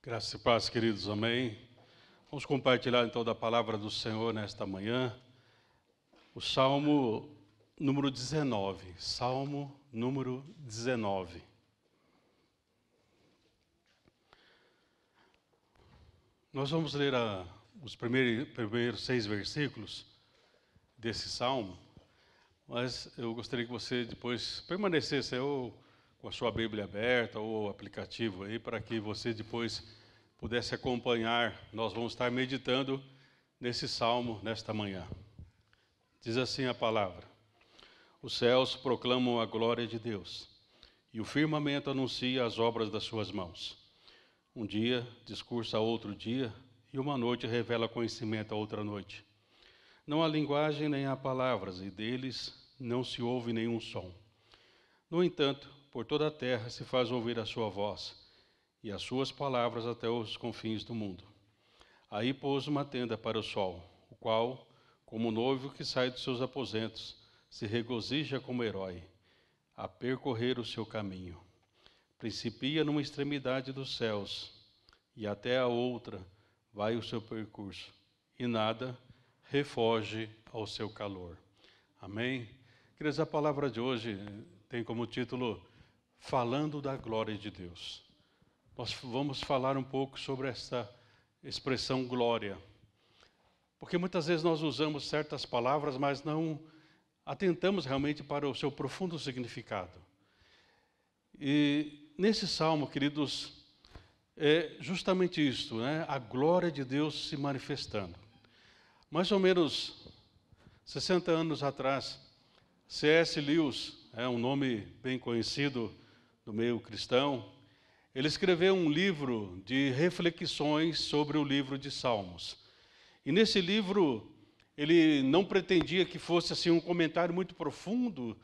Graça e paz, queridos, amém. Vamos compartilhar então da palavra do Senhor nesta manhã, o Salmo número 19. Salmo número 19. Nós vamos ler os primeiros 6 versículos desse Salmo, mas eu gostaria que você depois permanecesse ou com a sua Bíblia aberta ou o aplicativo aí, para que você depois pudesse acompanhar. Nós vamos estar meditando nesse Salmo nesta manhã. Diz assim a palavra: os céus proclamam a glória de Deus, e o firmamento anuncia as obras das suas mãos. Um dia discursa a outro dia, e uma noite revela conhecimento a outra noite. Não há linguagem nem há palavras, e deles não se ouve nenhum som. No entanto, por toda a terra se faz ouvir a sua voz, e as suas palavras até os confins do mundo. Aí pôs uma tenda para o sol, o qual, como noivo que sai dos seus aposentos, se regozija como herói, a percorrer o seu caminho. Principia numa extremidade dos céus, e até a outra vai o seu percurso, e nada refoge ao seu calor. Amém? Queridos, a palavra de hoje tem como título Falando da Glória de Deus. Nós vamos falar um pouco sobre essa expressão glória, porque muitas vezes nós usamos certas palavras, mas não atentamos realmente para o seu profundo significado. E nesse salmo, queridos, é justamente isto, né? A glória de Deus se manifestando. Mais ou menos 60 anos atrás, C.S. Lewis, é um nome bem conhecido do meio cristão, ele escreveu um livro de reflexões sobre o livro de Salmos. E nesse livro, ele não pretendia que fosse assim um comentário muito profundo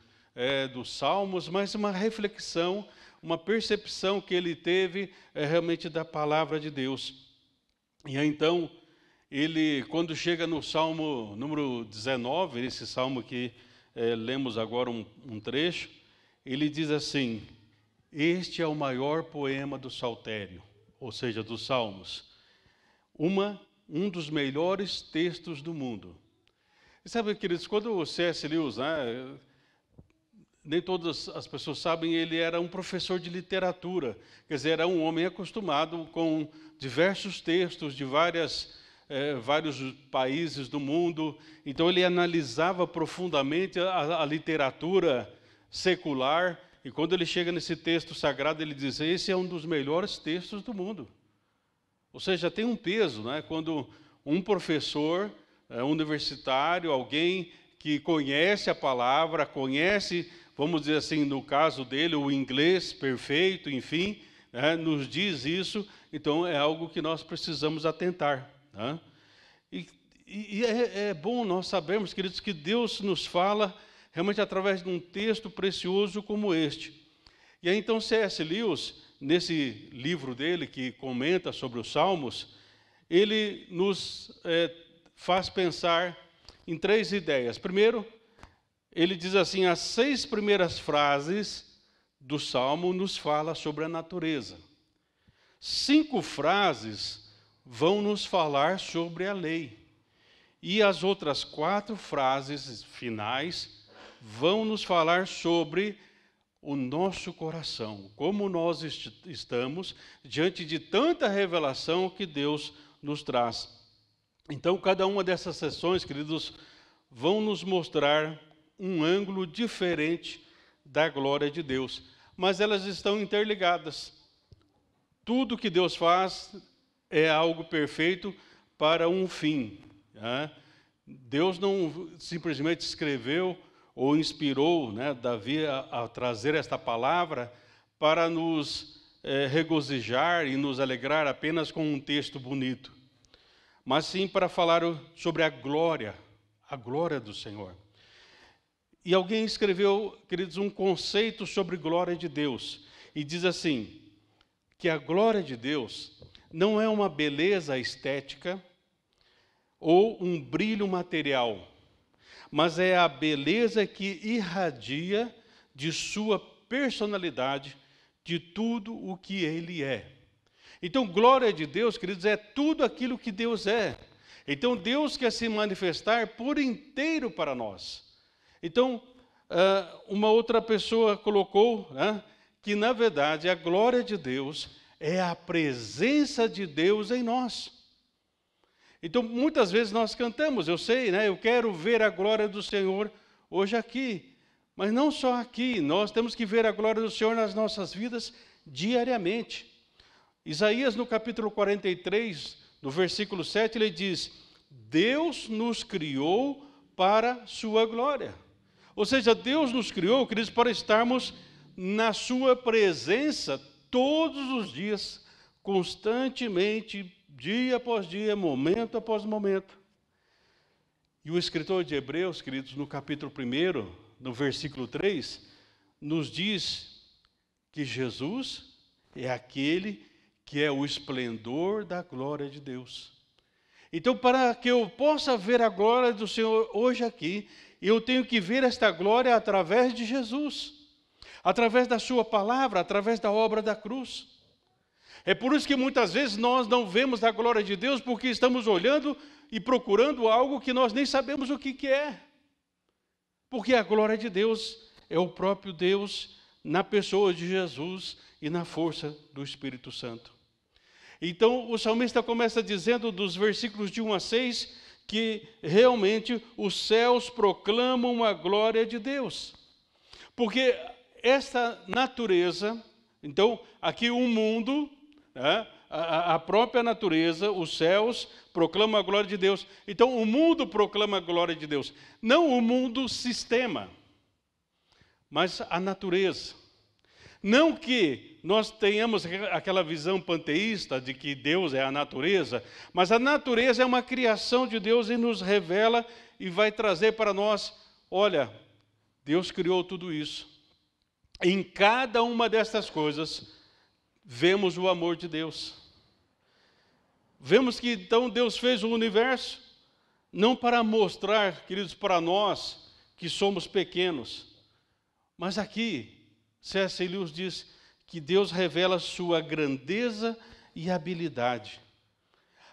dos Salmos, mas uma reflexão, uma percepção que ele teve realmente da palavra de Deus. E aí, então, ele, quando chega no Salmo número 19, esse Salmo que lemos agora um trecho, ele diz assim: este é o maior poema do Saltério, ou seja, dos Salmos, um dos melhores textos do mundo. E sabe, queridos, quando o C.S. Lewis, nem todas as pessoas sabem, ele era um professor de literatura, quer dizer, era um homem acostumado com diversos textos de vários países do mundo. Então ele analisava profundamente a literatura secular, e quando ele chega nesse texto sagrado, ele diz: esse é um dos melhores textos do mundo. Ou seja, tem um peso, né? Quando um professor universitário, alguém que conhece a palavra, conhece, vamos dizer assim, no caso dele, o inglês perfeito, enfim, nos diz isso, então é algo que nós precisamos atentar. Né? E é bom nós sabermos, queridos, que Deus nos fala realmente através de um texto precioso como este. E aí então C.S. Lewis, nesse livro dele que comenta sobre os Salmos, ele nos faz pensar em 3 ideias. Primeiro, ele diz assim: as 6 primeiras frases do Salmo nos fala sobre a natureza. 5 frases vão nos falar sobre a lei. E as outras 4 frases finais vão nos falar sobre o nosso coração, como nós estamos diante de tanta revelação que Deus nos traz. Então, cada uma dessas sessões, queridos, vão nos mostrar um ângulo diferente da glória de Deus, mas elas estão interligadas. Tudo que Deus faz é algo perfeito para um fim. Né? Deus não simplesmente escreveu ou inspirou, Davi a trazer esta palavra para nos regozijar e nos alegrar apenas com um texto bonito, mas sim para falar sobre a glória do Senhor. E alguém escreveu, queridos, um conceito sobre glória de Deus, e diz assim, que a glória de Deus não é uma beleza estética ou um brilho material, mas é a beleza que irradia de sua personalidade, de tudo o que ele é. Então, glória de Deus, queridos, é tudo aquilo que Deus é. Então, Deus quer se manifestar por inteiro para nós. Então, uma outra pessoa colocou, né, que, na verdade, a glória de Deus é a presença de Deus em nós. Então, muitas vezes nós cantamos, eu sei, né, eu quero ver a glória do Senhor hoje aqui. Mas não só aqui, nós temos que ver a glória do Senhor nas nossas vidas diariamente. Isaías, no capítulo 43, no versículo 7, ele diz: Deus nos criou para sua glória. Ou seja, Deus nos criou, queridos, para estarmos na sua presença todos os dias, constantemente, dia após dia, momento após momento. E o escritor de Hebreus, queridos, no capítulo 1, no versículo 3, nos diz que Jesus é aquele que é o esplendor da glória de Deus. Então, para que eu possa ver a glória do Senhor hoje aqui, eu tenho que ver esta glória através de Jesus, através da sua palavra, através da obra da cruz. É por isso que muitas vezes nós não vemos a glória de Deus, porque estamos olhando e procurando algo que nós nem sabemos o que é. Porque a glória de Deus é o próprio Deus na pessoa de Jesus e na força do Espírito Santo. Então, o salmista começa dizendo, dos versículos de 1 a 6, que realmente os céus proclamam a glória de Deus. Porque esta natureza, então, aqui o mundo, né, a própria natureza, os céus proclamam a glória de Deus. Então, o mundo proclama a glória de Deus. Não o mundo sistema, mas a natureza. Não que nós tenhamos aquela visão panteísta de que Deus é a natureza, mas a natureza é uma criação de Deus e nos revela e vai trazer para nós, olha, Deus criou tudo isso. Em cada uma destas coisas, vemos o amor de Deus. Vemos que então Deus fez o universo, não para mostrar, queridos, para nós que somos pequenos, mas aqui, C.S. Lewis diz que Deus revela sua grandeza e habilidade.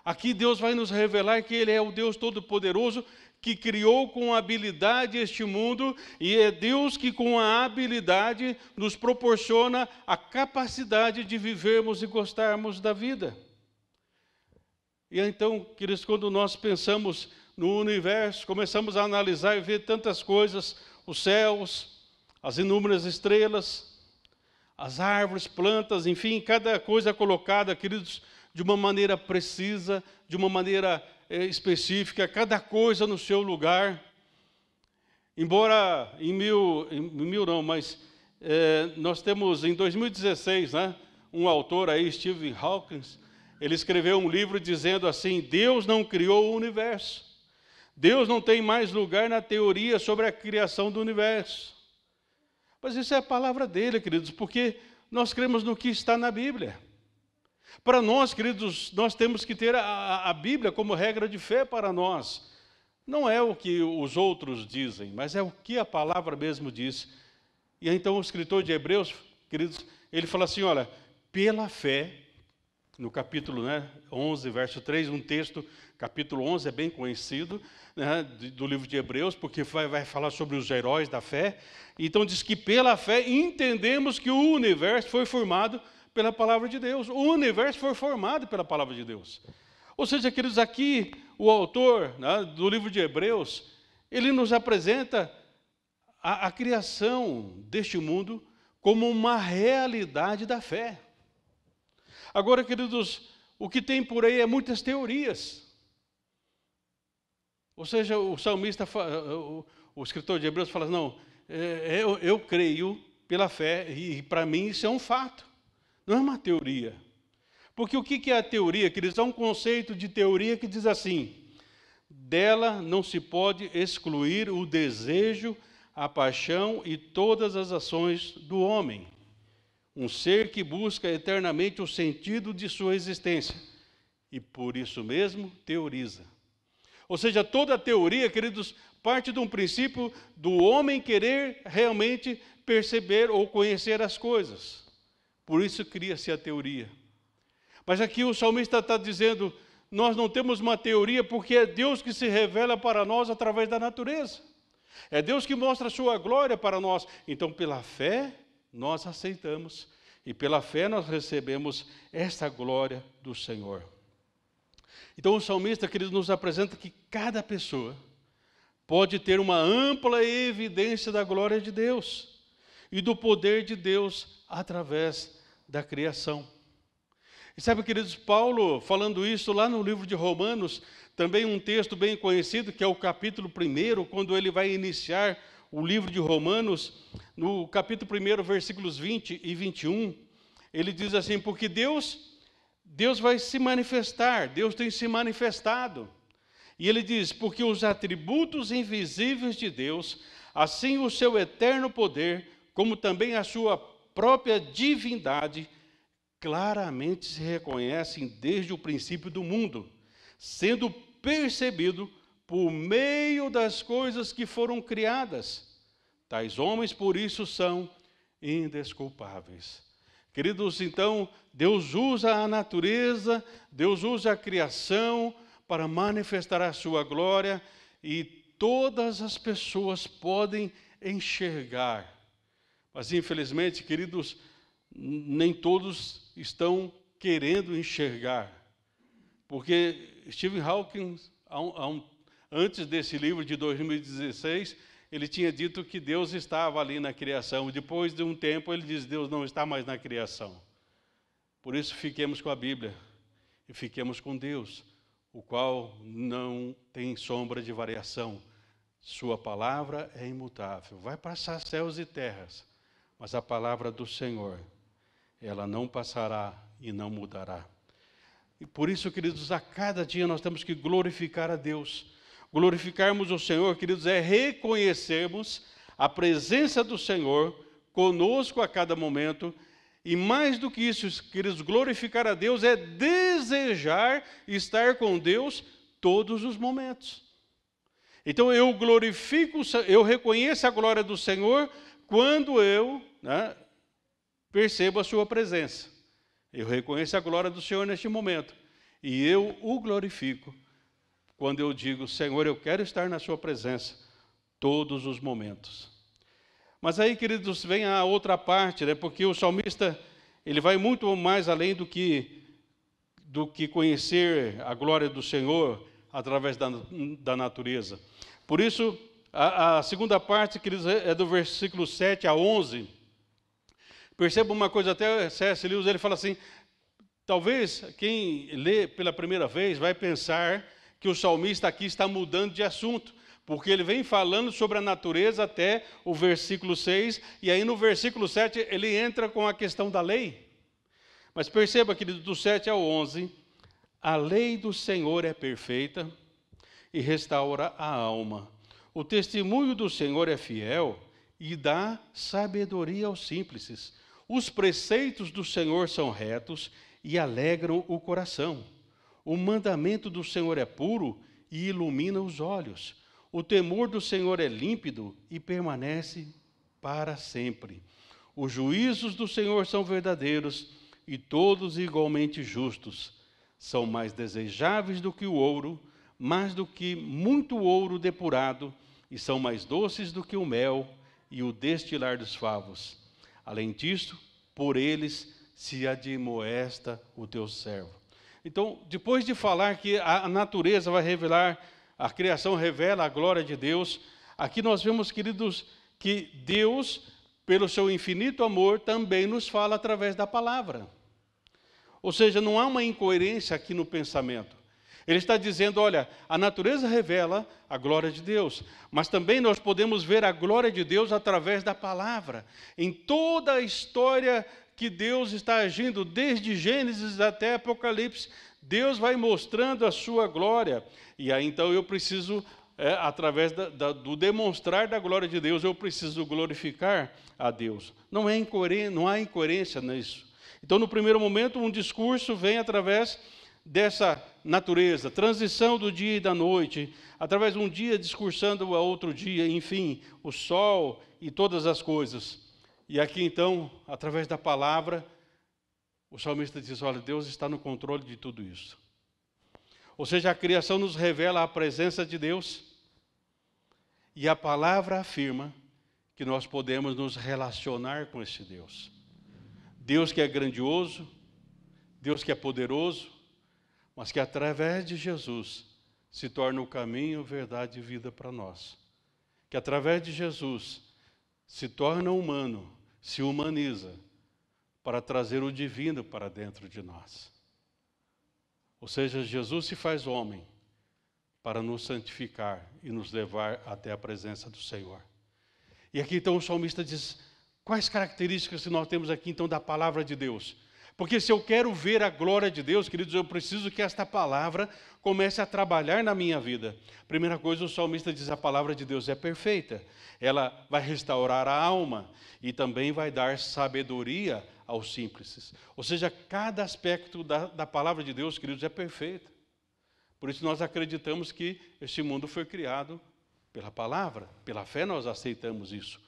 Aqui Deus vai nos revelar que Ele é o Deus Todo-Poderoso, que criou com habilidade este mundo, e é Deus que com a habilidade nos proporciona a capacidade de vivermos e gostarmos da vida. E então, queridos, quando nós pensamos no universo, começamos a analisar e ver tantas coisas, os céus, as inúmeras estrelas, as árvores, plantas, enfim, cada coisa colocada, queridos, de uma maneira precisa, de uma maneira específica, cada coisa no seu lugar. Embora nós temos em 2016, né, um autor aí, Stephen Hawking, ele escreveu um livro dizendo assim: Deus não criou o universo. Deus não tem mais lugar na teoria sobre a criação do universo. Mas isso é a palavra dele, queridos, porque nós cremos no que está na Bíblia. Para nós, queridos, nós temos que ter a Bíblia como regra de fé para nós. Não é o que os outros dizem, mas é o que a palavra mesmo diz. E então o escritor de Hebreus, queridos, ele fala assim, olha, pela fé, no capítulo 11, verso 3, um texto, capítulo 11 é bem conhecido, né, do livro de Hebreus, porque vai falar sobre os heróis da fé. Então diz que pela fé entendemos que o universo foi formado pela palavra de Deus. O universo foi formado pela palavra de Deus. Ou seja, queridos, aqui o autor, né, do livro de Hebreus, ele nos apresenta a criação deste mundo como uma realidade da fé. Agora, queridos, o que tem por aí é muitas teorias. Ou seja, o salmista, o escritor de Hebreus fala, não, eu creio pela fé e para mim isso é um fato, não é uma teoria. Porque o que é a teoria, queridos? É um conceito de teoria que diz assim, dela não se pode excluir o desejo, a paixão e todas as ações do homem. Um ser que busca eternamente o sentido de sua existência e por isso mesmo teoriza. Ou seja, toda a teoria, queridos, parte de um princípio do homem querer realmente perceber ou conhecer as coisas. Por isso cria-se a teoria. Mas aqui o salmista está dizendo, nós não temos uma teoria porque é Deus que se revela para nós através da natureza. É Deus que mostra a sua glória para nós. Então, pela fé, nós aceitamos. E pela fé nós recebemos esta glória do Senhor. Então o salmista, querido, nos apresenta que cada pessoa pode ter uma ampla evidência da glória de Deus e do poder de Deus através da criação. E sabe, queridos, Paulo, falando isso lá no livro de Romanos, também um texto bem conhecido, que é o capítulo 1, quando ele vai iniciar o livro de Romanos, no capítulo 1, versículos 20 e 21, ele diz assim, porque Deus vai se manifestar, Deus tem se manifestado. E ele diz, porque os atributos invisíveis de Deus, assim o seu eterno poder, como também a sua própria divindade, claramente se reconhecem desde o princípio do mundo, sendo percebido por meio das coisas que foram criadas. Tais homens, por isso, são indesculpáveis. Queridos, então, Deus usa a natureza, Deus usa a criação para manifestar a sua glória e todas as pessoas podem enxergar. Mas, infelizmente, queridos, nem todos estão querendo enxergar. Porque Stephen Hawking, antes desse livro de 2016, ele tinha dito que Deus estava ali na criação. Depois de um tempo, ele diz, Deus não está mais na criação. Por isso, fiquemos com a Bíblia e fiquemos com Deus, o qual não tem sombra de variação. Sua palavra é imutável. Vai passar céus e terras, mas a palavra do Senhor, ela não passará e não mudará. E por isso, queridos, a cada dia nós temos que glorificar a Deus. Glorificarmos o Senhor, queridos, é reconhecermos a presença do Senhor conosco a cada momento. E mais do que isso, queridos, glorificar a Deus é desejar estar com Deus todos os momentos. Então eu glorifico, eu reconheço a glória do Senhor quando eu percebo a sua presença. Eu reconheço a glória do Senhor neste momento. E eu o glorifico quando eu digo, Senhor, eu quero estar na sua presença todos os momentos. Mas aí, queridos, vem a outra parte, porque o salmista, ele vai muito mais além do que conhecer a glória do Senhor através da natureza. Por isso, a segunda parte, queridos, é do versículo 7 a 11. Perceba uma coisa, até C.S. Lewis, ele fala assim, talvez quem lê pela primeira vez vai pensar que o salmista aqui está mudando de assunto, porque ele vem falando sobre a natureza até o versículo 6, e aí no versículo 7 ele entra com a questão da lei. Mas perceba, querido, do 7 ao 11, a lei do Senhor é perfeita e restaura a alma. O testemunho do Senhor é fiel e dá sabedoria aos simples. Os preceitos do Senhor são retos e alegram o coração. O mandamento do Senhor é puro e ilumina os olhos. O temor do Senhor é límpido e permanece para sempre. Os juízos do Senhor são verdadeiros e todos igualmente justos. São mais desejáveis do que o ouro, mais do que muito ouro depurado, e são mais doces do que o mel e o destilar dos favos. Além disto, por eles se admoesta o teu servo. Então, depois de falar que a natureza vai revelar, a criação revela a glória de Deus, aqui nós vemos, queridos, que Deus, pelo seu infinito amor, também nos fala através da palavra. Ou seja, não há uma incoerência aqui no pensamento. Ele está dizendo, olha, a natureza revela a glória de Deus, mas também nós podemos ver a glória de Deus através da palavra. Em toda a história que Deus está agindo, desde Gênesis até Apocalipse, Deus vai mostrando a sua glória. E aí então eu preciso, através do demonstrar da glória de Deus, eu preciso glorificar a Deus. Não há incoerência nisso. Então, no primeiro momento, um discurso vem através dessa natureza, transição do dia e da noite, através de um dia discursando a outro dia, enfim, o sol e todas as coisas. E aqui, então, através da palavra, o salmista diz, olha, Deus está no controle de tudo isso. Ou seja, a criação nos revela a presença de Deus e a palavra afirma que nós podemos nos relacionar com esse Deus. Deus que é grandioso, Deus que é poderoso, mas que através de Jesus se torna o caminho, verdade e vida para nós. Que através de Jesus se torna humano, se humaniza, para trazer o divino para dentro de nós. Ou seja, Jesus se faz homem para nos santificar e nos levar até a presença do Senhor. E aqui então o salmista diz, quais características que nós temos aqui então da palavra de Deus? Porque se eu quero ver a glória de Deus, queridos, eu preciso que esta palavra comece a trabalhar na minha vida. Primeira coisa, o salmista diz, a palavra de Deus é perfeita. Ela vai restaurar a alma e também vai dar sabedoria aos simples. Ou seja, cada aspecto da palavra de Deus, queridos, é perfeito. Por isso nós acreditamos que este mundo foi criado pela palavra. Pela fé nós aceitamos isso.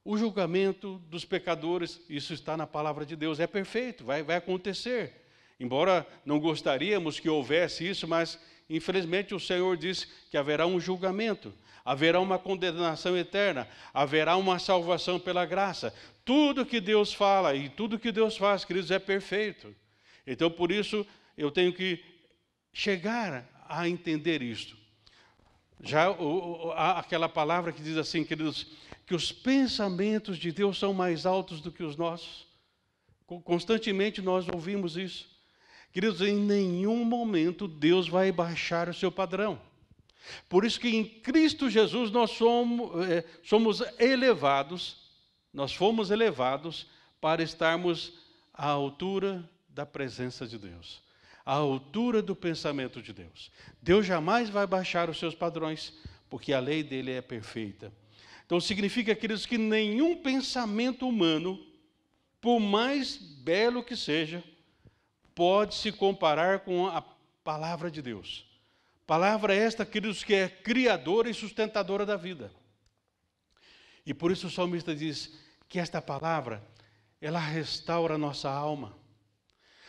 O julgamento dos pecadores, isso está na palavra de Deus, é perfeito, vai acontecer. Embora não gostaríamos que houvesse isso, mas infelizmente o Senhor diz que haverá um julgamento, haverá uma condenação eterna, haverá uma salvação pela graça. Tudo que Deus fala e tudo que Deus faz, queridos, é perfeito. Então, por isso, eu tenho que chegar a entender isto. Já aquela palavra que diz assim, queridos, que os pensamentos de Deus são mais altos do que os nossos. Constantemente nós ouvimos isso. Queridos, em nenhum momento Deus vai baixar o seu padrão. Por isso que em Cristo Jesus nós somos elevados, nós fomos elevados para estarmos à altura da presença de Deus, à altura do pensamento de Deus. Deus jamais vai baixar os seus padrões, porque a lei dele é perfeita. Então significa, queridos, que nenhum pensamento humano, por mais belo que seja, pode se comparar com a palavra de Deus. Palavra esta, queridos, que é criadora e sustentadora da vida. E por isso o salmista diz que esta palavra, ela restaura a nossa alma.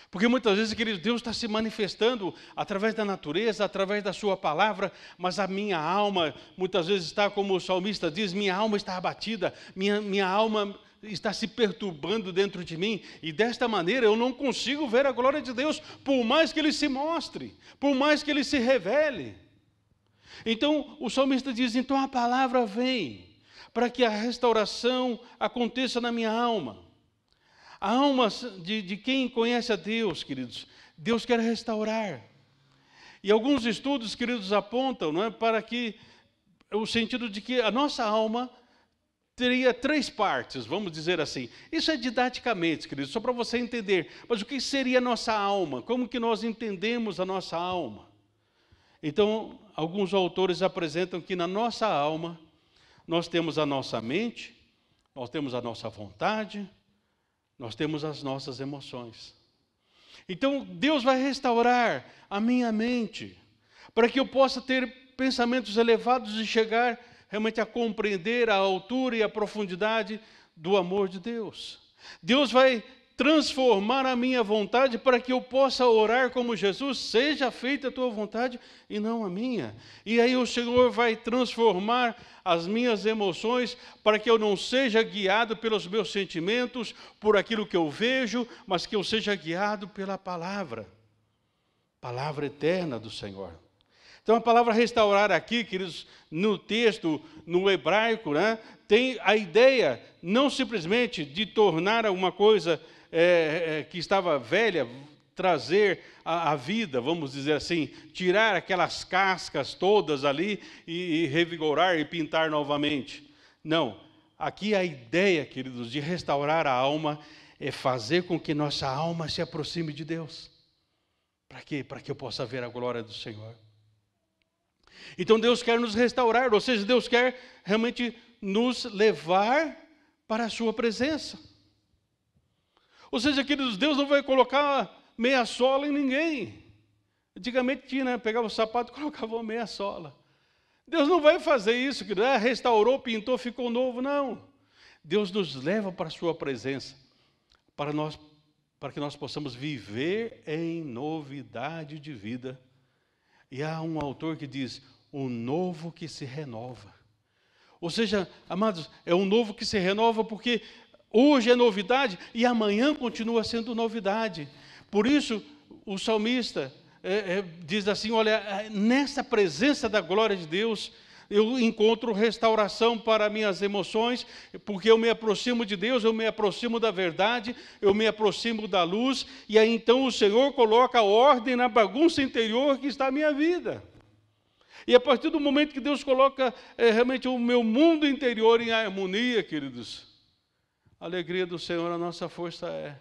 Porque muitas vezes, queridos, Deus está se manifestando através da natureza, através da sua palavra, mas a minha alma, muitas vezes está, como o salmista diz, minha alma está abatida, minha alma está se perturbando dentro de mim, e desta maneira eu não consigo ver a glória de Deus, por mais que Ele se mostre, por mais que Ele se revele. Então, o salmista diz, então a palavra vem, para que a restauração aconteça na minha alma. A alma de quem conhece a Deus, queridos, Deus quer restaurar. E alguns estudos, queridos, apontam, não é, para que o sentido de que a nossa alma teria 3 partes, vamos dizer assim. Isso é didaticamente, queridos, só para você entender. Mas o que seria a nossa alma? Como que nós entendemos a nossa alma? Então, alguns autores apresentam que na nossa alma nós temos a nossa mente, nós temos a nossa vontade, nós temos as nossas emoções. Então, Deus vai restaurar a minha mente, para que eu possa ter pensamentos elevados e chegar realmente a compreender a altura e a profundidade do amor de Deus. Deus vai transformar a minha vontade para que eu possa orar como Jesus, seja feita a tua vontade e não a minha. E aí o Senhor vai transformar as minhas emoções para que eu não seja guiado pelos meus sentimentos, por aquilo que eu vejo, mas que eu seja guiado pela palavra eterna do Senhor. Então a palavra restaurar aqui, queridos, no texto, no hebraico, né, tem a ideia não simplesmente de tornar alguma coisa que estava velha, trazer a vida, vamos dizer assim, tirar aquelas cascas todas ali e revigorar e pintar novamente. Não, aqui a ideia, queridos, de restaurar a alma é fazer com que nossa alma se aproxime de Deus. Para quê? Para que eu possa ver a glória do Senhor. Então Deus quer nos restaurar, ou seja, Deus quer realmente nos levar para a sua presença. Ou seja, queridos, Deus não vai colocar meia sola em ninguém. Antigamente tinha, né? Pegava o sapato e colocava uma meia sola. Deus não vai fazer isso, queridos. Restaurou, pintou, ficou novo, não. Deus nos leva para a sua presença, para nós para que nós possamos viver em novidade de vida. E há um autor que diz, o novo que se renova. Ou seja, amados, é um novo que se renova porque hoje é novidade e amanhã continua sendo novidade. Por isso, o salmista diz assim, olha, nessa presença da glória de Deus, eu encontro restauração para minhas emoções, porque eu me aproximo de Deus, eu me aproximo da verdade, eu me aproximo da luz, e aí então o Senhor coloca ordem na bagunça interior que está a minha vida. E a partir do momento que Deus coloca realmente o meu mundo interior em harmonia, queridos, a alegria do Senhor, a nossa força é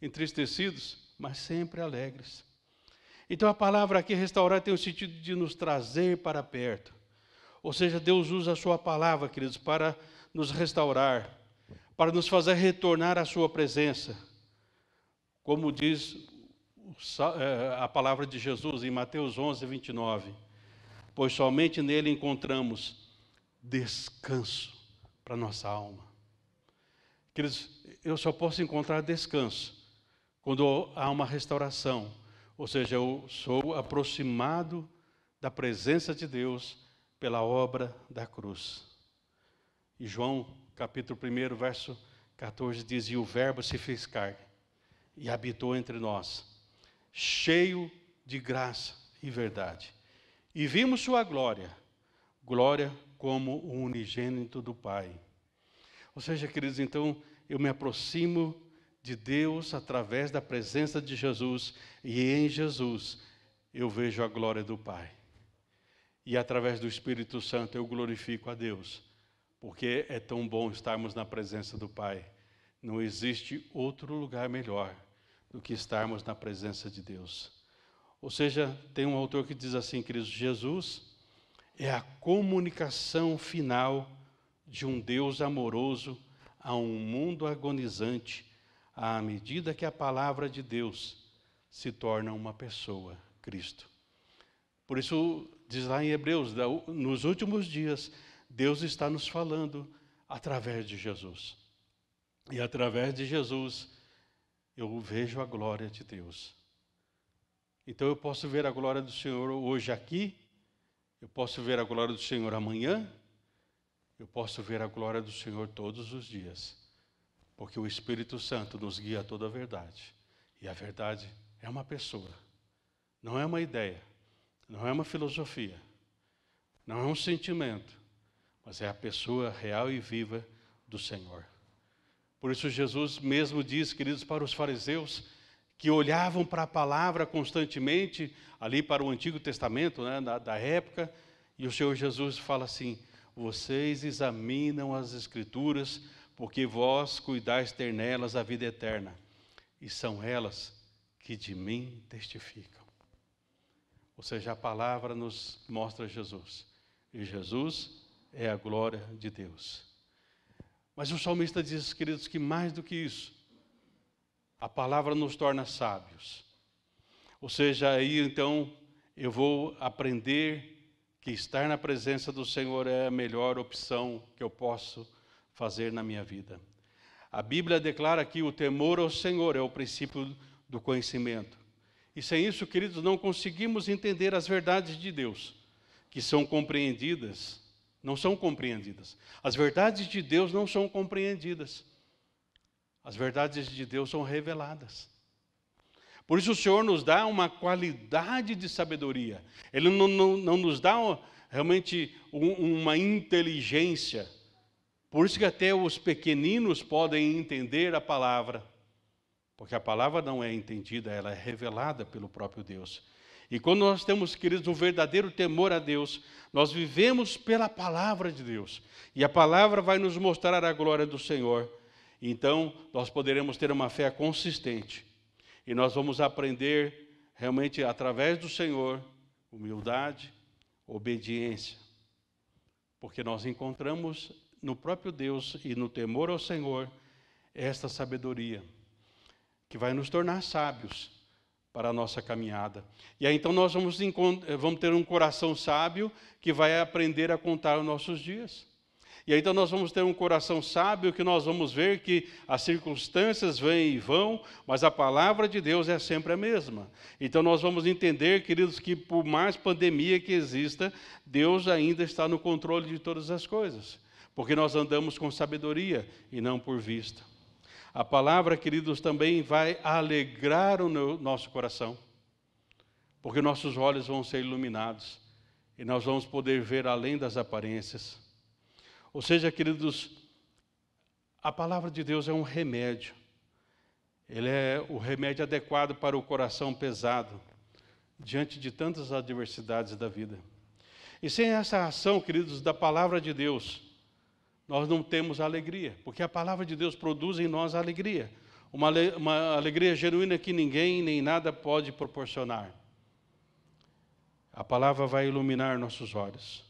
entristecidos, mas sempre alegres. Então a palavra aqui, restaurar, tem o sentido de nos trazer para perto. Ou seja, Deus usa a sua palavra, queridos, para nos restaurar, para nos fazer retornar à sua presença. Como diz a palavra de Jesus em Mateus 11, 29. Pois somente nele encontramos descanso para a nossa alma. Queridos, eu só posso encontrar descanso quando há uma restauração. Ou seja, eu sou aproximado da presença de Deus pela obra da cruz. E João, capítulo 1, verso 14, diz, e o verbo se fez carne e habitou entre nós, cheio de graça e verdade. E vimos sua glória, glória como o unigênito do Pai. Ou seja, queridos, então, eu me aproximo de Deus através da presença de Jesus, e em Jesus eu vejo a glória do Pai. E através do Espírito Santo eu glorifico a Deus, porque é tão bom estarmos na presença do Pai. Não existe outro lugar melhor do que estarmos na presença de Deus. Ou seja, tem um autor que diz assim, queridos, Jesus é a comunicação final de um Deus amoroso a um mundo agonizante, à medida que a palavra de Deus se torna uma pessoa, Cristo. Por isso, diz lá em Hebreus, nos últimos dias, Deus está nos falando através de Jesus. E através de Jesus, eu vejo a glória de Deus. Então eu posso ver a glória do Senhor hoje aqui, eu posso ver a glória do Senhor amanhã, eu posso ver a glória do Senhor todos os dias, porque o Espírito Santo nos guia a toda a verdade. E a verdade é uma pessoa, não é uma ideia, não é uma filosofia, não é um sentimento, mas é a pessoa real e viva do Senhor. Por isso Jesus mesmo diz, queridos, para os fariseus, que olhavam para a palavra constantemente, ali para o Antigo Testamento, né, da época, e o Senhor Jesus fala assim, vocês examinam as Escrituras, porque vós cuidais ter nelas a vida eterna, e são elas que de mim testificam. Ou seja, a palavra nos mostra Jesus, e Jesus é a glória de Deus. Mas o salmista diz, queridos, que mais do que isso, a palavra nos torna sábios. Ou seja, aí então eu vou aprender que estar na presença do Senhor é a melhor opção que eu posso fazer na minha vida. A Bíblia declara que o temor ao Senhor é o princípio do conhecimento. E sem isso, queridos, não conseguimos entender as verdades de Deus, que são compreendidas, não são compreendidas. As verdades de Deus não são compreendidas. As verdades de Deus são reveladas. Por isso o Senhor nos dá uma qualidade de sabedoria. Ele não nos dá realmente uma inteligência. Por isso que até os pequeninos podem entender a palavra. Porque a palavra não é entendida, ela é revelada pelo próprio Deus. E quando nós temos, queridos, um verdadeiro temor a Deus, nós vivemos pela palavra de Deus. E a palavra vai nos mostrar a glória do Senhor. Então, nós poderemos ter uma fé consistente. E nós vamos aprender, realmente, através do Senhor, humildade, obediência. Porque nós encontramos no próprio Deus e no temor ao Senhor esta sabedoria, que vai nos tornar sábios para a nossa caminhada. E aí, então, nós vamos ter um coração sábio que vai aprender a contar os nossos dias. E aí então nós vamos ter um coração sábio, que nós vamos ver que as circunstâncias vêm e vão, mas a palavra de Deus é sempre a mesma. Então nós vamos entender, queridos, que por mais pandemia que exista, Deus ainda está no controle de todas as coisas, porque nós andamos com sabedoria e não por vista. A palavra, queridos, também vai alegrar o nosso coração, porque nossos olhos vão ser iluminados e nós vamos poder ver além das aparências. Ou seja, queridos, a palavra de Deus é um remédio. Ele é o remédio adequado para o coração pesado, diante de tantas adversidades da vida. E sem essa ação, queridos, da palavra de Deus, nós não temos alegria, porque a palavra de Deus produz em nós alegria. Uma alegria genuína que ninguém nem nada pode proporcionar. A palavra vai iluminar nossos olhos.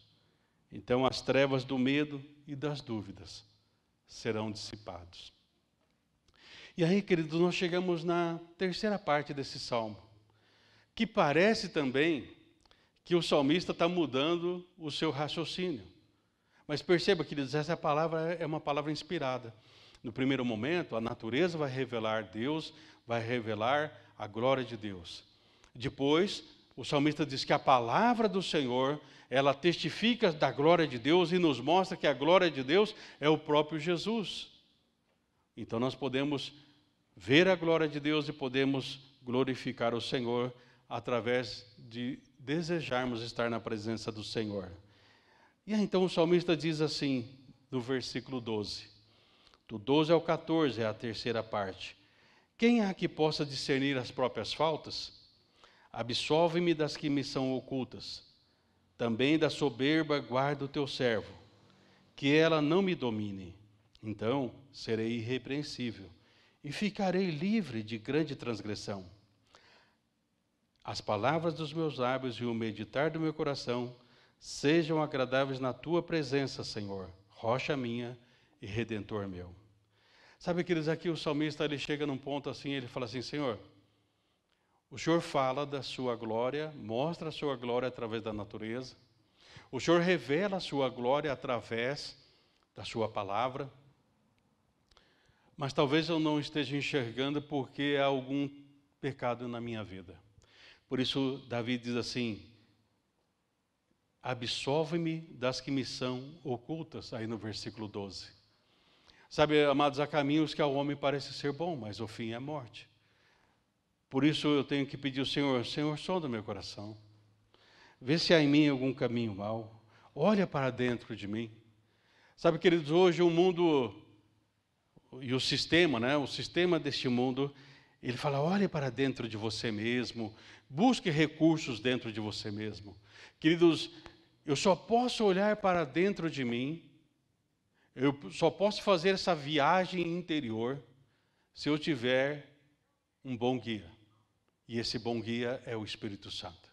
Então as trevas do medo e das dúvidas serão dissipados. E aí, queridos, nós chegamos na terceira parte desse salmo, que parece também que o salmista está mudando o seu raciocínio. Mas perceba, queridos, essa palavra é uma palavra inspirada. No primeiro momento, a natureza vai revelar Deus, vai revelar a glória de Deus. Depois, o salmista diz que a palavra do Senhor, ela testifica da glória de Deus e nos mostra que a glória de Deus é o próprio Jesus. Então nós podemos ver a glória de Deus e podemos glorificar o Senhor através de desejarmos estar na presença do Senhor. E aí, então o salmista diz assim, no versículo 12. Do 12 ao 14 é a terceira parte. Quem há que possa discernir as próprias faltas? Absolve-me das que me são ocultas. Também da soberba guarda o teu servo, que ela não me domine. Então serei irrepreensível e ficarei livre de grande transgressão. As palavras dos meus lábios e o meditar do meu coração sejam agradáveis na tua presença, Senhor, rocha minha e redentor meu. Sabe, queridos, aqui o salmista ele chega num ponto assim, ele fala assim, Senhor, o Senhor fala da sua glória, mostra a sua glória através da natureza. O Senhor revela a sua glória através da sua palavra. Mas talvez eu não esteja enxergando porque há algum pecado na minha vida. Por isso, Davi diz assim, absolve-me das que me são ocultas, aí no versículo 12. Sabe, amados, há caminhos que ao homem parece ser bom, mas o fim é a morte. Por isso eu tenho que pedir ao Senhor, Senhor, sonda meu coração. Vê se há em mim algum caminho mau. Olha para dentro de mim. Sabe, queridos, hoje o mundo e o sistema, né? O sistema deste mundo, ele fala, olhe para dentro de você mesmo. Busque recursos dentro de você mesmo. Queridos, eu só posso olhar para dentro de mim, eu só posso fazer essa viagem interior se eu tiver um bom guia. E esse bom guia é o Espírito Santo.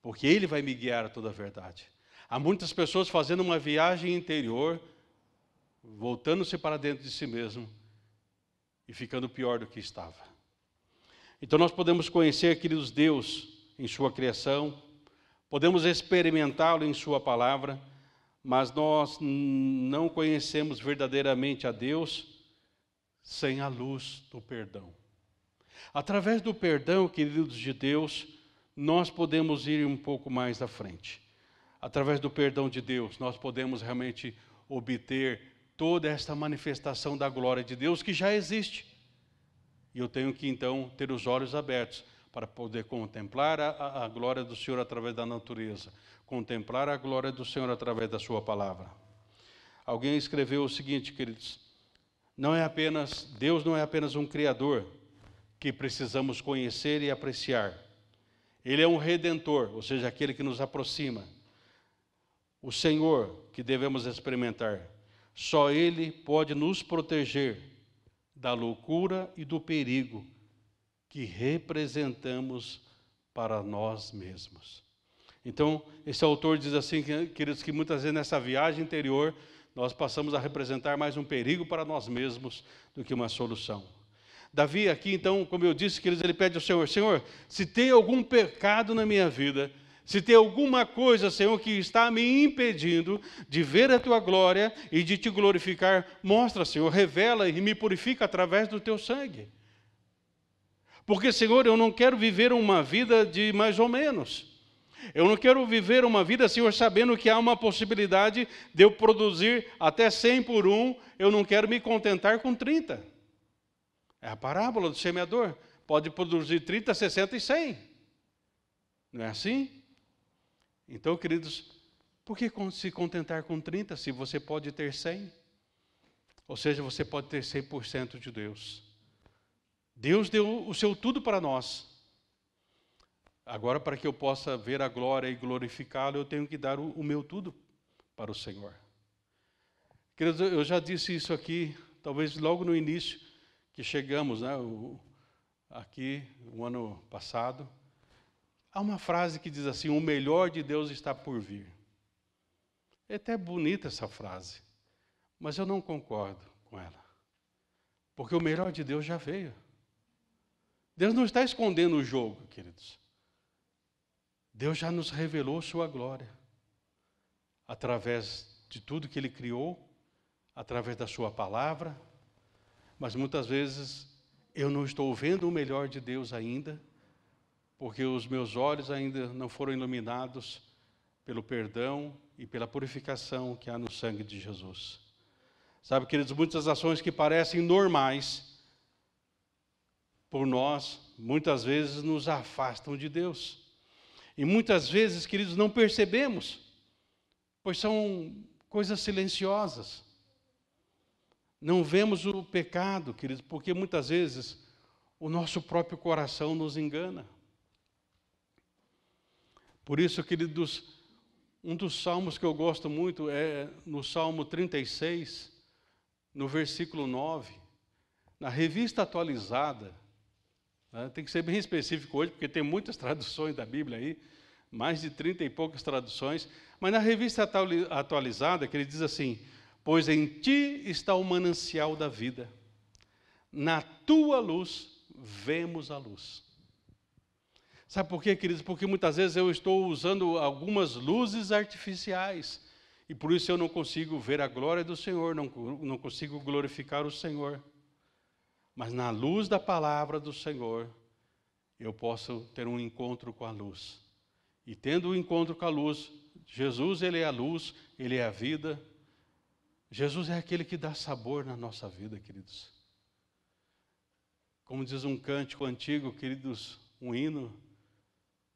Porque ele vai me guiar a toda a verdade. Há muitas pessoas fazendo uma viagem interior, voltando-se para dentro de si mesmo e ficando pior do que estava. Então nós podemos conhecer, queridos, Deus em sua criação, podemos experimentá-lo em sua palavra, mas nós não conhecemos verdadeiramente a Deus sem a luz do perdão. Através do perdão, queridos de Deus, nós podemos ir um pouco mais à frente. Através do perdão de Deus, nós podemos realmente obter toda esta manifestação da glória de Deus que já existe. E eu tenho que, então, ter os olhos abertos para poder contemplar a glória do Senhor através da natureza, contemplar a glória do Senhor através da sua palavra. Alguém escreveu o seguinte, queridos, Deus não é apenas um Criador que precisamos conhecer e apreciar. Ele é um Redentor, ou seja, aquele que nos aproxima. O Senhor que devemos experimentar. Só Ele pode nos proteger da loucura e do perigo que representamos para nós mesmos. Então, esse autor diz assim, queridos, que muitas vezes nessa viagem interior, nós passamos a representar mais um perigo para nós mesmos do que uma solução. Davi aqui, então, como eu disse, queridos, ele pede ao Senhor, Senhor, se tem algum pecado na minha vida, Se tem alguma coisa, Senhor, que está me impedindo de ver a tua glória e de te glorificar, mostra, Senhor, revela e me purifica através do teu sangue. Porque, Senhor, eu não quero viver uma vida de mais ou menos. Eu não quero viver uma vida, Senhor, sabendo que há uma possibilidade de eu produzir até 100 por um. Eu não quero me contentar com 30. É a parábola do semeador. Pode produzir 30, 60 e 100. Não é assim? Então, queridos, por que se contentar com 30 se você pode ter 100? Ou seja, você pode ter 100% de Deus. Deus deu o seu tudo para nós. Agora, para que eu possa ver a glória e glorificá-lo, eu tenho que dar o meu tudo para o Senhor. Queridos, eu já disse isso aqui, talvez logo no início que chegamos, né, aqui, o ano passado. Há uma frase que diz assim: o melhor de Deus está por vir. É até bonita essa frase, mas eu não concordo com ela. Porque o melhor de Deus já veio. Deus não está escondendo o jogo, queridos. Deus já nos revelou sua glória. Através de tudo que Ele criou, através da sua palavra. Mas muitas vezes eu não estou vendo o melhor de Deus ainda, porque os meus olhos ainda não foram iluminados pelo perdão e pela purificação que há no sangue de Jesus. Sabe, queridos, muitas ações que parecem normais, por nós, muitas vezes nos afastam de Deus. E muitas vezes, queridos, não percebemos, pois são coisas silenciosas. Não vemos o pecado, queridos, porque muitas vezes o nosso próprio coração nos engana. Por isso, queridos, um dos salmos que eu gosto muito é no Salmo 36, no versículo 9, na Revista Atualizada, né, tem que ser bem específico hoje, porque tem muitas traduções da Bíblia aí, mais de 30 e poucas traduções, mas na Revista Atualizada, que ele diz assim: pois em ti está o manancial da vida, na tua luz vemos a luz. Sabe por quê, queridos? Porque muitas vezes eu estou usando algumas luzes artificiais, e por isso eu não consigo ver a glória do Senhor, não consigo glorificar o Senhor. Mas na luz da palavra do Senhor, eu posso ter um encontro com a luz. E tendo um encontro com a luz, Jesus, Ele é a luz, Ele é a vida. Jesus é aquele que dá sabor na nossa vida, queridos. Como diz um cântico antigo, queridos, um hino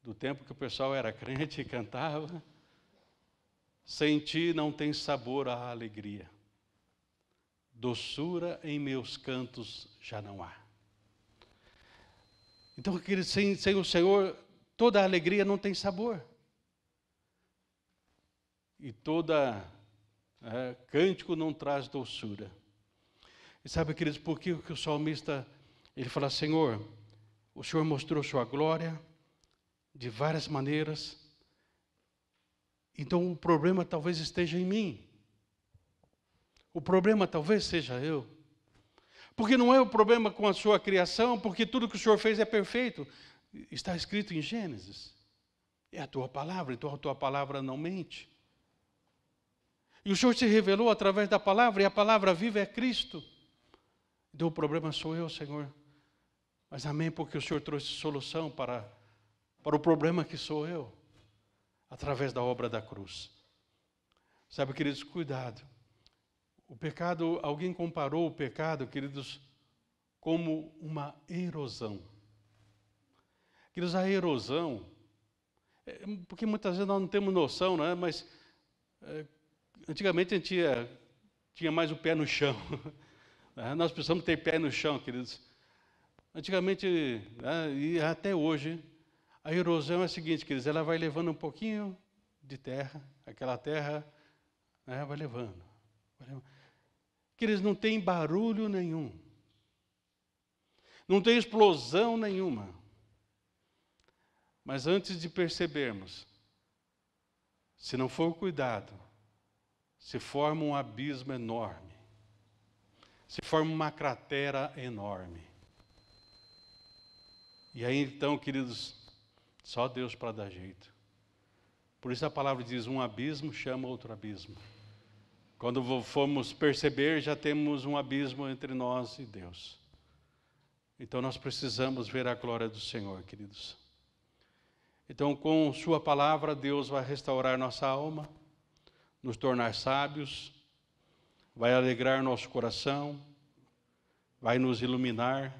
do tempo que o pessoal era crente e cantava: sem ti não tem sabor a alegria, doçura em meus cantos já não há. Então, queridos, sem o Senhor, toda a alegria não tem sabor. E toda cântico não traz doçura. E sabe, queridos, por que o salmista, ele fala: Senhor, o Senhor mostrou sua glória de várias maneiras, então o problema talvez esteja em mim. O problema talvez seja eu. Porque não é o problema com a sua criação, porque tudo que o Senhor fez é perfeito. Está escrito em Gênesis. É a tua palavra, então a tua palavra não mente. E o Senhor se revelou através da palavra, e a palavra viva é Cristo. Então o problema sou eu, Senhor. Mas amém, porque o Senhor trouxe solução para o problema que sou eu, através da obra da cruz. Sabe, queridos, cuidado. O pecado, alguém comparou o pecado, queridos, como uma erosão. Queridos, a erosão, porque muitas vezes nós não temos noção, não é? Mas antigamente a gente tinha mais o pé no chão. Nós precisamos ter pé no chão, queridos. Antigamente, e até hoje, a erosão é a seguinte, queridos: ela vai levando um pouquinho de terra, aquela terra vai levando. Queridos, não tem barulho nenhum. Não tem explosão nenhuma. Mas antes de percebermos, se não for cuidado, se forma um abismo enorme. Se forma uma cratera enorme. E aí então, queridos, só Deus para dar jeito. Por isso a palavra diz, um abismo chama outro abismo. Quando formos perceber, já temos um abismo entre nós e Deus. Então nós precisamos ver a glória do Senhor, queridos. Então, com sua palavra, Deus vai restaurar nossa alma, nos tornar sábios, vai alegrar nosso coração, vai nos iluminar,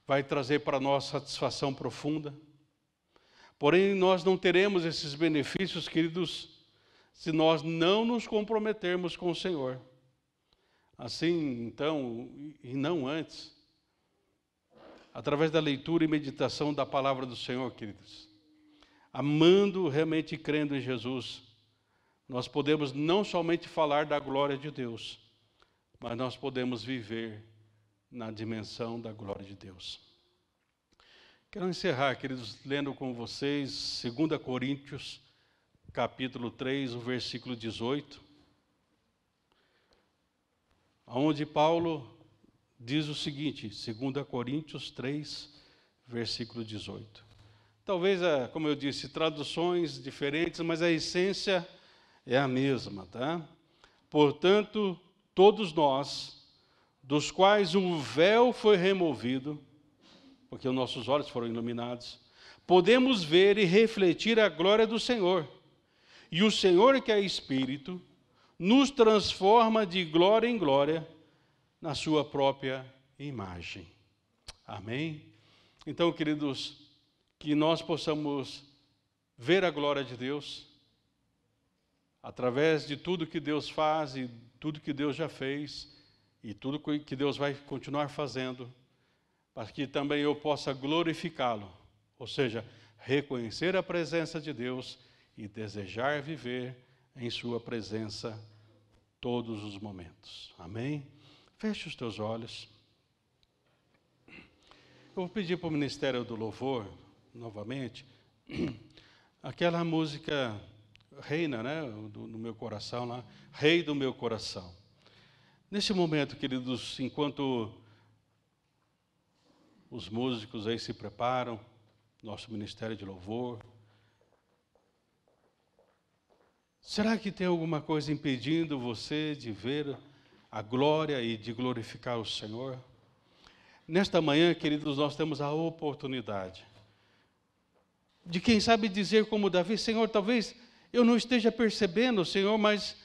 vai trazer para nós satisfação profunda. Porém, nós não teremos esses benefícios, queridos, se nós não nos comprometermos com o Senhor. Assim, então, e não antes, através da leitura e meditação da palavra do Senhor, queridos, amando realmente e crendo em Jesus, nós podemos não somente falar da glória de Deus, mas nós podemos viver na dimensão da glória de Deus. Quero encerrar, queridos, lendo com vocês 2 Coríntios, capítulo 3, o versículo 18, onde Paulo diz o seguinte, 2 Coríntios 3, versículo 18. Talvez, como eu disse, traduções diferentes, mas a essência é a mesma, tá? Portanto, todos nós, dos quais o véu foi removido, porque os nossos olhos foram iluminados, podemos ver e refletir a glória do Senhor. E o Senhor, que é Espírito, nos transforma de glória em glória na sua própria imagem. Amém? Então, queridos, que nós possamos ver a glória de Deus, através de tudo que Deus faz e tudo que Deus já fez, e tudo que Deus vai continuar fazendo, para que também eu possa glorificá-lo, ou seja, reconhecer a presença de Deus e desejar viver em sua presença todos os momentos. Amém? Feche os teus olhos. Eu vou pedir para o Ministério do Louvor, novamente, aquela música reina, né, no meu coração lá, Rei do meu coração. Nesse momento, queridos, enquanto os músicos aí se preparam, nosso Ministério de Louvor, será que tem alguma coisa impedindo você de ver a glória e de glorificar o Senhor? Nesta manhã, queridos, nós temos a oportunidade de, quem sabe, dizer como Davi, Senhor, talvez eu não esteja percebendo, Senhor, mas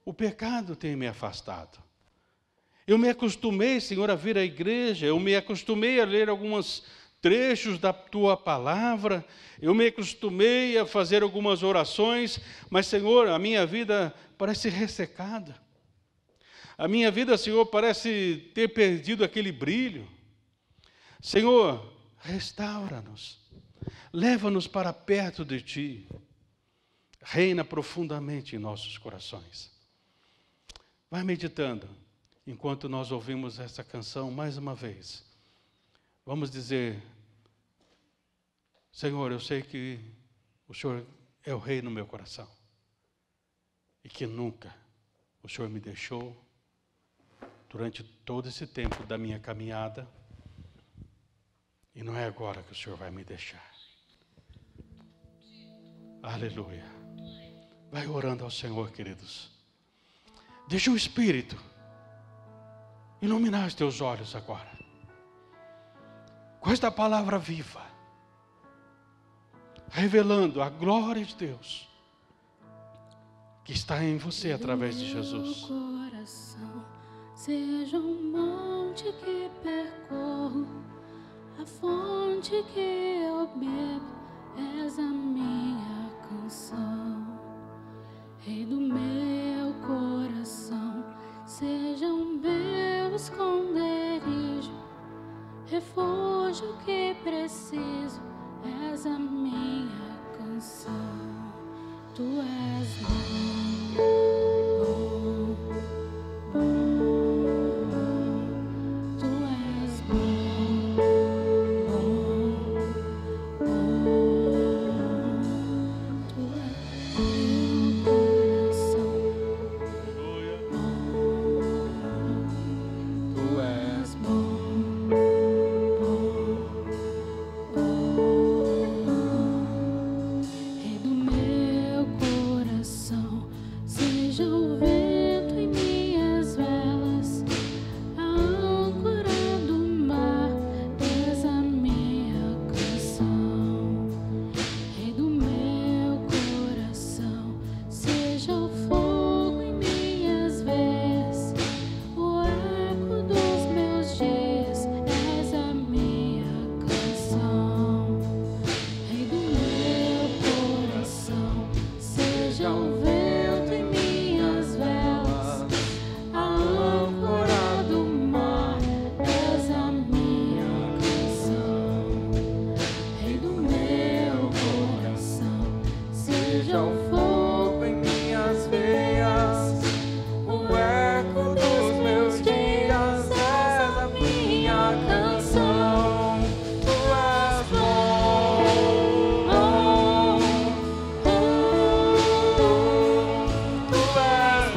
o pecado tem me afastado. Eu me acostumei, Senhor, a vir à igreja, eu me acostumei a ler alguns trechos da Tua palavra, eu me acostumei a fazer algumas orações, mas, Senhor, a minha vida parece ressecada. A minha vida, Senhor, parece ter perdido aquele brilho. Senhor, restaura-nos, leva-nos para perto de Ti, reina profundamente em nossos corações. Vai meditando, enquanto nós ouvimos essa canção mais uma vez. Vamos dizer, Senhor, eu sei que o Senhor é o Rei no meu coração, e que nunca o Senhor me deixou durante todo esse tempo da minha caminhada, e não é agora que o Senhor vai me deixar. Aleluia. Vai orando ao Senhor, queridos. Deixa o Espírito iluminar os teus olhos agora, com esta palavra viva, revelando a glória de Deus que está em você através de Jesus. Meu coração seja um monte que percorro, a fonte que eu bebo, és a minha canção. Rei do meu coração, seja um meu esconderijo, refúgio que preciso, és a minha canção. Tu és bom, bom, bom. Tu és bom, bom, bom. Tu és meu coração. Tu és bom, bom, bom. seja o fogo em minhas veias, o eco dos meus dias, és a minha canção. Tu és bom, tu és bom, tu és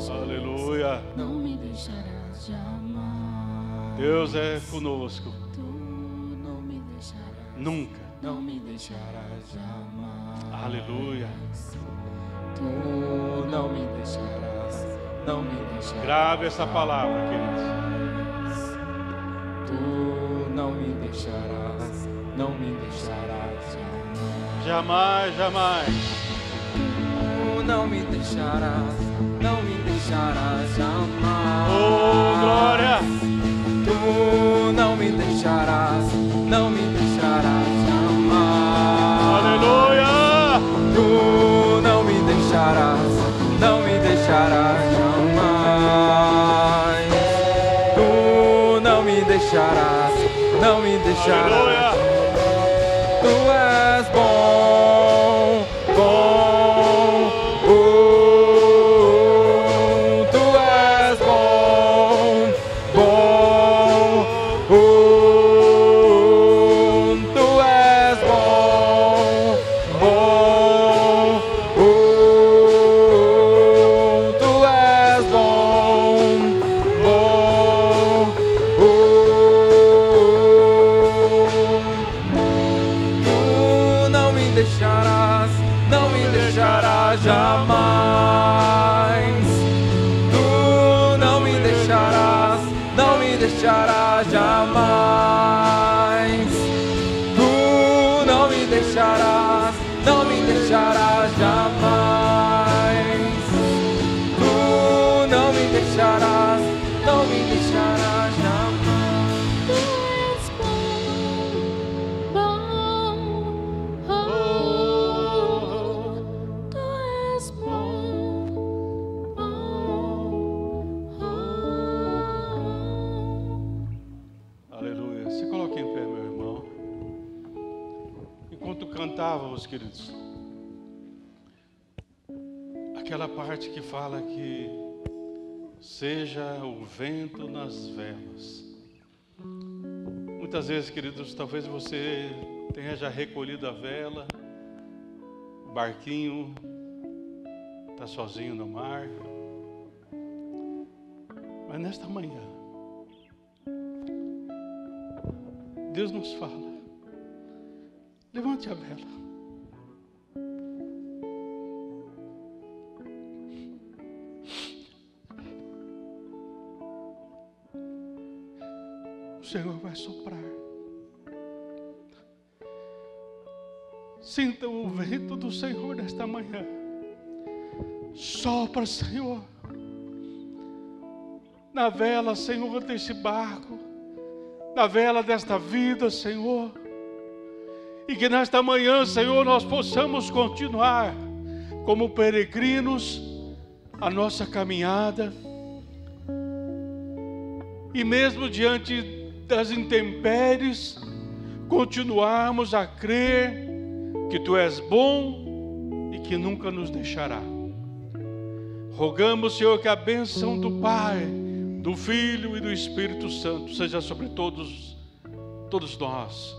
Aleluia. Não me deixarás jamais. Deus é conosco. Tu não me deixarás. Nunca. não me deixarás jamais. Aleluia. Tu não me deixarás, não me deixarás. Grave essa palavra, queridos. Tu não me deixarás, não me deixarás jamais. Jamais, jamais. Tu não me deixarás, não me deixarás jamais. Oh, glória. Tu não me deixarás, não me deixarás jamais. Aleluia. Tu não me deixarás, não me deixarás jamais. Tu não me deixarás, não me deixarás. Aleluia. Tu és bom, bom, tu és bom, bom, tu és bom, bom, tu és bom, bom, tu não me deixarás, não me deixarás jamais. Tu não me deixarás, não me deixarás jamais. Tu não me deixarás, não me deixarás jamais. Tu não me deixarás, não me deixarás jamais. Tu és bom, bom, oh. Tu és bom, bom, Aleluia. Se coloque em pé, meu irmão. Enquanto cantávamos, queridos, aquela parte que fala que seja o vento nas velas. Muitas vezes, queridos, talvez você tenha já recolhido a vela, o barquinho está sozinho no mar. Mas nesta manhã, Deus nos fala: levante a vela. O Senhor vai soprar. Sinta o vento do Senhor nesta manhã. Sopra, Senhor, na vela, Senhor, deste barco, na vela desta vida, Senhor. E que nesta manhã, Senhor, nós possamos continuar como peregrinos a nossa caminhada. E mesmo diante das intempéries, continuarmos a crer que Tu és bom e que nunca nos deixará. Rogamos, Senhor, que a bênção do Pai, do Filho e do Espírito Santo seja sobre todos nós,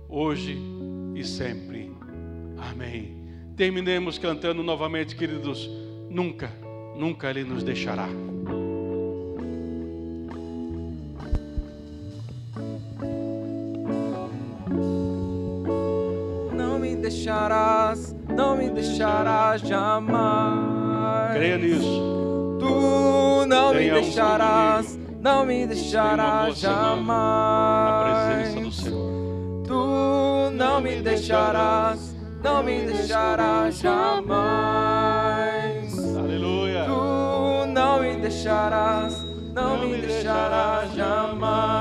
hoje e sempre. Amém. Terminemos cantando novamente, queridos. Nunca, nunca Ele nos deixará. Não me deixarás, não me deixarás jamais. Creia nisso. Tu não me Tenha um deixarás, não me Tenha uma boa deixarás semana na presença do jamais. Senhor. Tu não me deixarás, não me deixarás jamais. Aleluia. Tu não me deixarás, não me deixarás jamais.